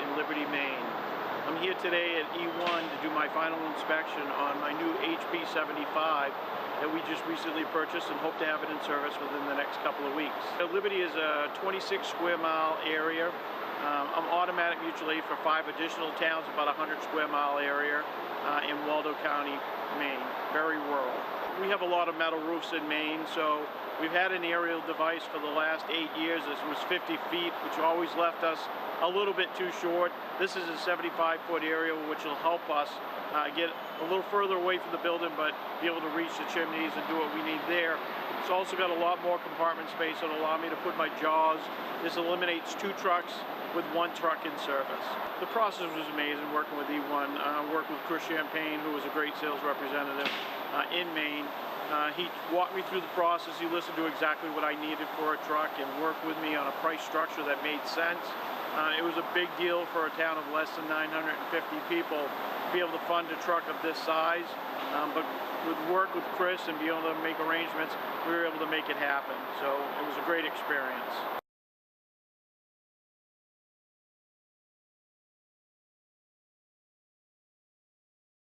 in Liberty, Maine. I'm here today at E1 to do my final inspection on my new HP 75 that we just recently purchased and hope to have it in service within the next couple of weeks. Liberty is a 26 square mile area. I'm automatic mutual aid for 5 additional towns, about a 100 square mile area in Waldo County, Maine, very rural. We have a lot of metal roofs in Maine, so we've had an aerial device for the last 8 years. This was 50 feet, which always left us a little bit too short. This is a 75-foot area, which will help us get a little further away from the building, but be able to reach the chimneys and do what we need there. It's also got a lot more compartment space that'll allow me to put my jaws. This eliminates 2 trucks with 1 truck in service. The process was amazing working with E1. Worked with Chris Champagne, who was a great sales representative in Maine. He walked me through the process. He listened to exactly what I needed for a truck and worked with me on a price structure that made sense. It was a big deal for a town of less than 950 people to be able to fund a truck of this size. But with work with Chris and be able to make arrangements, we were able to make it happen. So it was a great experience.